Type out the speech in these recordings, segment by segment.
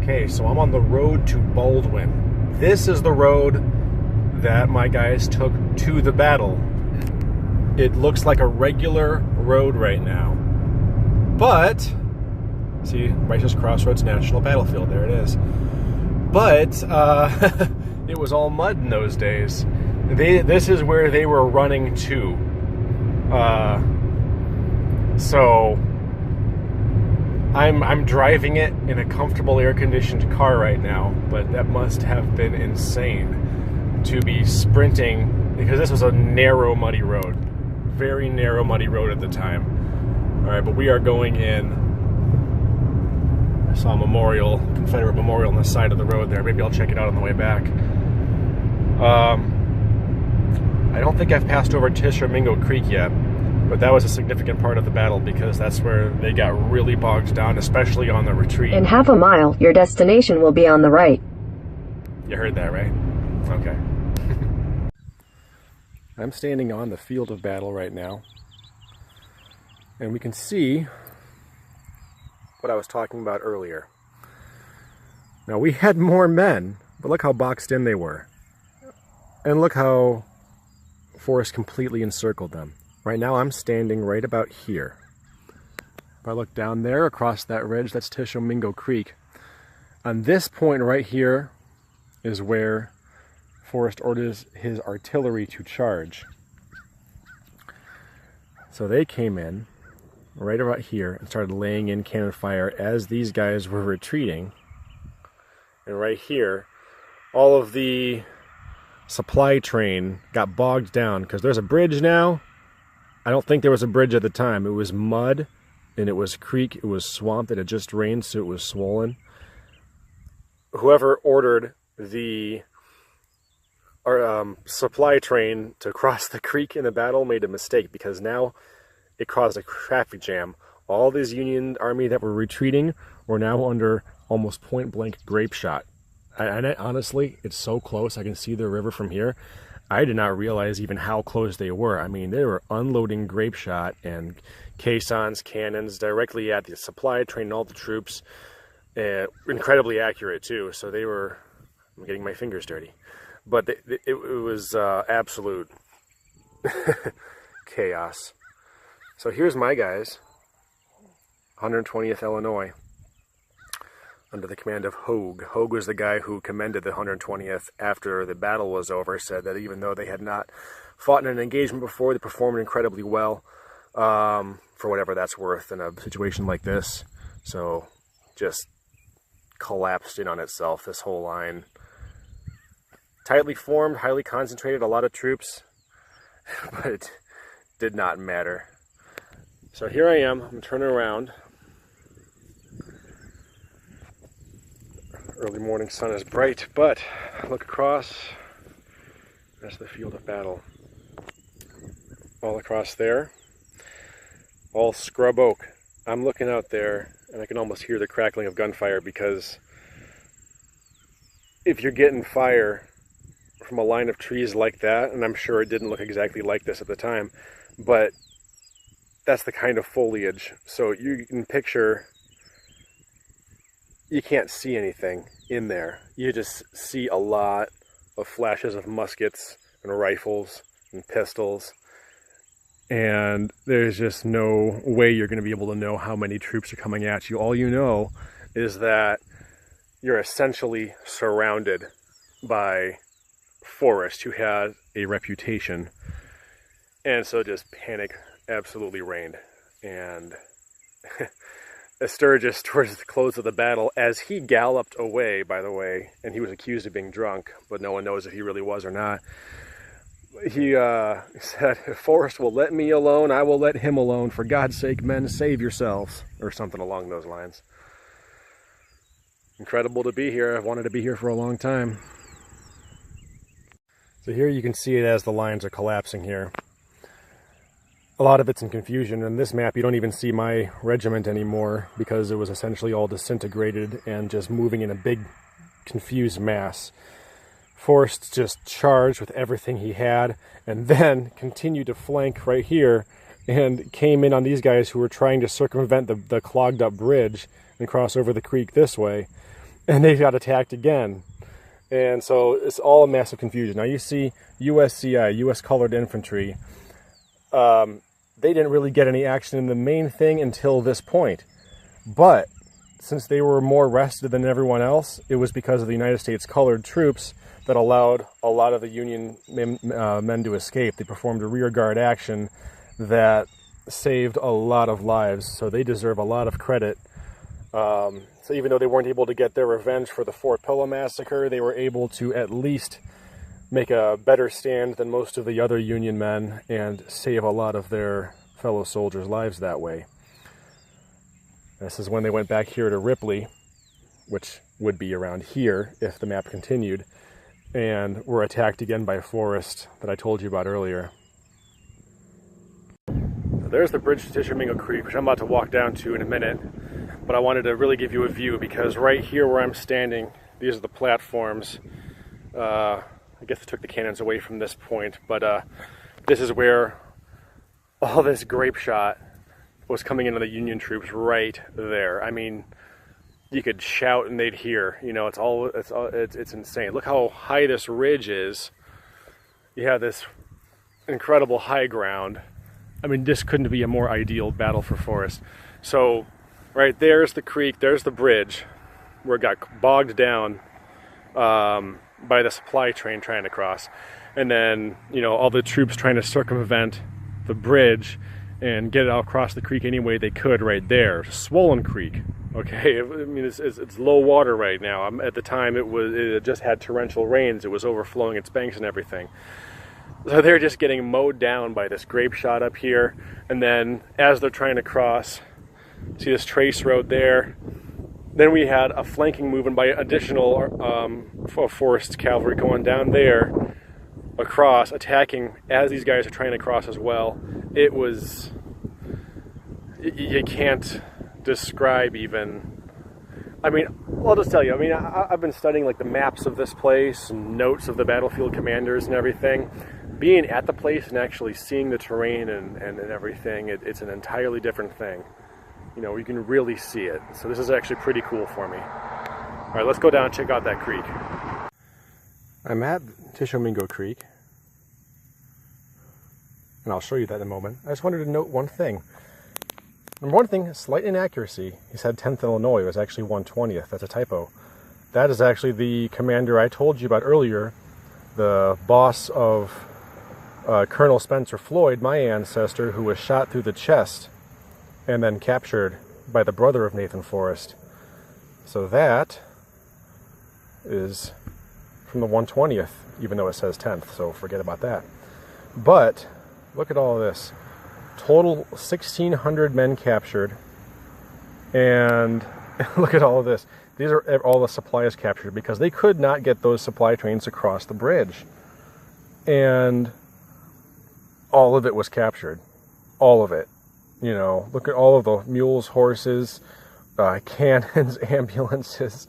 Okay, so I'm on the road to Baldwin. This is the road that my guys took to the battle. It looks like a regular road right now. But, see, BRICE'S Crossroads National Battlefield, there it is. But, it was all mud in those days. This is where they were running to. So I'm driving it in a comfortable air-conditioned car right now, but that must have been insane to be sprinting, because this was a narrow, muddy road. Very narrow, muddy road at the time. All right, but we are going in. I saw a memorial, Confederate memorial on the side of the road there. Maybe I'll check it out on the way back. I don't think I've passed over Tishomingo Creek yet, but that was a significant part of the battle because that's where they got really bogged down, especially on the retreat. In half a mile, your destination will be on the right. You heard that, right? Okay. I'm standing on the field of battle right now, and we can see what I was talking about earlier. Now, we had more men, but look how boxed in they were. And look how Forrest completely encircled them. Right now I'm standing right about here. If I look down there across that ridge, that's Tishomingo Creek. On this point right here is where Forrest orders his artillery to charge. So they came in right about here and started laying in cannon fire as these guys were retreating. And right here, all of the supply train got bogged down because there's a bridge now. I don't think there was a bridge at the time. It was mud and it was creek, it was swamp that had just rained, so it was swollen. Whoever ordered the supply train to cross the creek in the battle made a mistake, because now it caused a traffic jam. All this Union army that were retreating were now under almost point-blank grape shot. And honestly, it's so close. I can see the river from here. I did not realize even how close they were. I mean, they were unloading grape shot and caissons, cannons directly at the supply train and all the troops. Incredibly accurate, too. So they were... I'm getting my fingers dirty. But it was absolute chaos. So here's my guys. 120th Illinois. Under the command of Hogue. Hogue was the guy who commanded the 120th after the battle was over, said that even though they had not fought in an engagement before, they performed incredibly well, for whatever that's worth in a situation like this. So just collapsed in on itself, this whole line. Tightly formed, highly concentrated, a lot of troops, but it did not matter. So here I am, I'm turning around. Early morning sun is bright, but look across, that's the field of battle. All across there, all scrub oak. I'm looking out there and I can almost hear the crackling of gunfire, because if you're getting fire from a line of trees like that, and I'm sure it didn't look exactly like this at the time, but that's the kind of foliage. So you can picture, you can't see anything in there. You just see a lot of flashes of muskets and rifles and pistols. And there's just no way you're going to be able to know how many troops are coming at you. All you know is that you're essentially surrounded by Forrest, who had a reputation. And so just panic absolutely reigned. And Sturgis, towards the close of the battle, as he galloped away, by the way, and he was accused of being drunk, but no one knows if he really was or not, he said, "If Forrest will let me alone, I will let him alone. For God's sake, men, save yourselves," or something along those lines. Incredible to be here. I've wanted to be here for a long time. So here you can see it as the lines are collapsing here. A lot of it's in confusion. In this map, you don't even see my regiment anymore, because it was essentially all disintegrated and just moving in a big, confused mass. Forrest just charged with everything he had, and then continued to flank right here, and came in on these guys who were trying to circumvent the clogged up bridge and cross over the creek this way. and they got attacked again. And so it's all a massive confusion. Now you see USCI, U.S. Colored Infantry, they didn't really get any action in the main thing until this point. But since they were more rested than everyone else, it was because of the United States colored troops that allowed a lot of the Union men to escape. They performed a rear guard action that saved a lot of lives, so they deserve a lot of credit. So even though they weren't able to get their revenge for the Fort Pillow massacre, they were able to at least make a better stand than most of the other Union men and save a lot of their fellow soldiers' lives that way. This is when they went back here to Ripley, which would be around here if the map continued, and were attacked again by Forrest that I told you about earlier. So there's the bridge to Tishomingo Creek, which I'm about to walk down to in a minute, but I wanted to really give you a view because right here where I'm standing, these are the platforms. I guess they took the cannons away from this point, but this is where all this grape shot was coming into the Union troops right there. I mean, you could shout and they'd hear. You know, it's insane. Look how high this ridge is. You have this incredible high ground. I mean, this couldn't be a more ideal battle for Forrest. So, right there's the creek, there's the bridge, where it got bogged down by the supply train trying to cross. And then, you know, all the troops trying to circumvent the bridge and get it out across the creek any way they could right there. Swollen creek, okay? I mean, it's low water right now. At the time, it just had torrential rains. It was overflowing its banks and everything. So they're just getting mowed down by this grape shot up here. And then as they're trying to cross, see this trace road there. Then we had a flanking movement by additional Forrest cavalry going down there across, attacking as these guys are trying to cross as well. It was, you can't describe even. I mean, I'll just tell you, I mean, I've been studying like the maps of this place and notes of the battlefield commanders and everything. Being at the place and actually seeing the terrain and everything, it's an entirely different thing. You know, you can really see it. So this is actually pretty cool for me. All right, let's go down and check out that creek. I'm at Tishomingo Creek, and I'll show you that in a moment. I just wanted to note one thing. Number one thing, slight inaccuracy. He said 10th Illinois, it was actually 120th. That's a typo. That is actually the commander I told you about earlier, the boss of Colonel Spencer Floyd, my ancestor, who was shot through the chest and then captured by the brother of Nathan Forrest. So that is from the 120th, even though it says 10th, so forget about that. But look at all of this. Total 1,600 men captured, and look at all of this. These are all the supplies captured because they could not get those supply trains across the bridge. And all of it was captured. All of it. You know, look at all of the mules, horses, cannons, ambulances,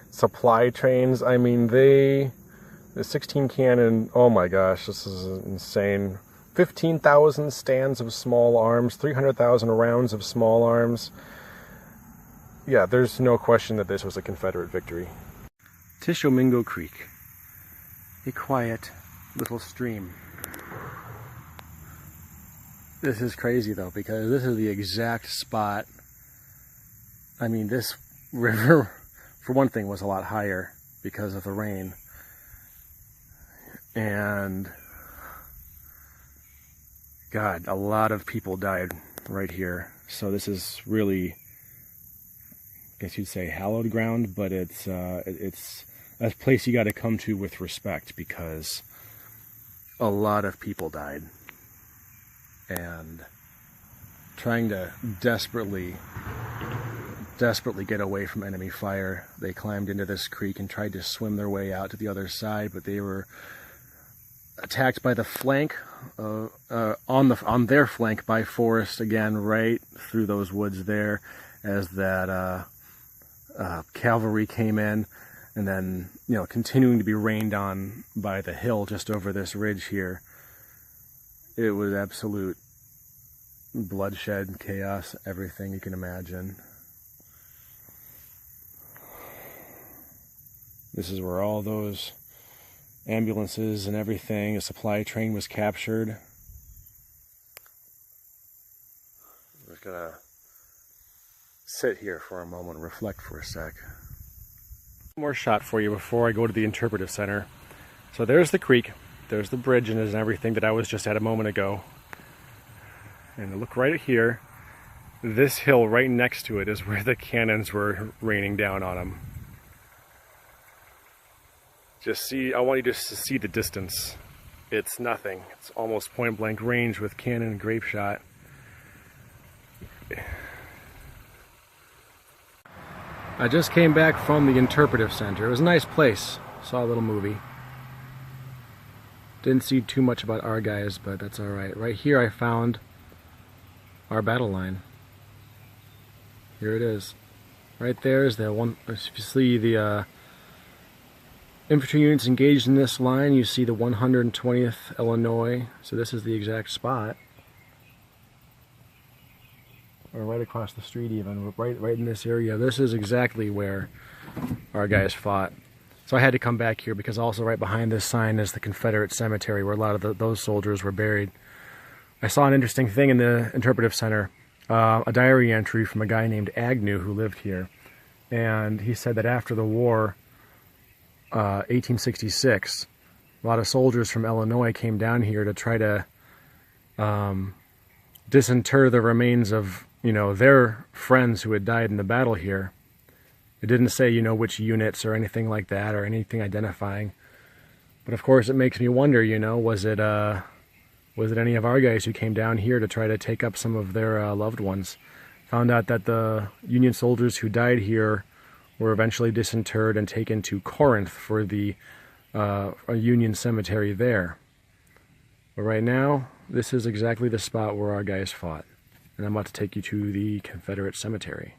supply trains. I mean, the 16 cannon, oh my gosh, this is insane. 15,000 stands of small arms, 300,000 rounds of small arms. Yeah, there's no question that this was a Confederate victory. Tishomingo Creek, a quiet little stream. This is crazy though, because this is the exact spot. I mean, this river, for one thing, was a lot higher because of the rain. And God, a lot of people died right here. So this is really, I guess you'd say, hallowed ground, but it's a place you got to come to with respect because a lot of people died. And trying to desperately get away from enemy fire, they climbed into this creek and tried to swim their way out to the other side, but they were attacked by the flank, on their flank by Forrest again, right through those woods there, as that cavalry came in, and then, you know, continuing to be rained on by the hill just over this ridge here. It was absolute bloodshed, chaos, everything you can imagine. This is where all those ambulances and everything, a supply train was captured. I'm just gonna sit here for a moment, reflect for a sec. One more shot for you before I go to the interpretive center. So there's the creek, there's the bridge and everything that I was just at a moment ago. And look right here, this hill right next to it is where the cannons were raining down on them. Just see, I want you just to see the distance. It's nothing. It's almost point blank range with cannon and grape shot. I just came back from the interpretive center. It was a nice place. Saw a little movie. Didn't see too much about our guys, but that's alright. Right here I found our battle line. Here it is. Right there is the one. If you see the infantry units engaged in this line, you see the 120th Illinois. So this is the exact spot. Or right across the street even, right in this area. This is exactly where our guys fought. So I had to come back here because also right behind this sign is the Confederate cemetery where a lot of those soldiers were buried. I saw an interesting thing in the interpretive center, a diary entry from a guy named Agnew who lived here. And he said that after the war, 1866, a lot of soldiers from Illinois came down here to try to disinter the remains of, you know, their friends who had died in the battle here. It didn't say, you know, which units or anything like that or anything identifying. But of course it makes me wonder, you know, was it any of our guys who came down here to try to take up some of their loved ones? Found out that the Union soldiers who died here were eventually disinterred and taken to Corinth for the a Union cemetery there. But right now, this is exactly the spot where our guys fought. And I'm about to take you to the Confederate cemetery.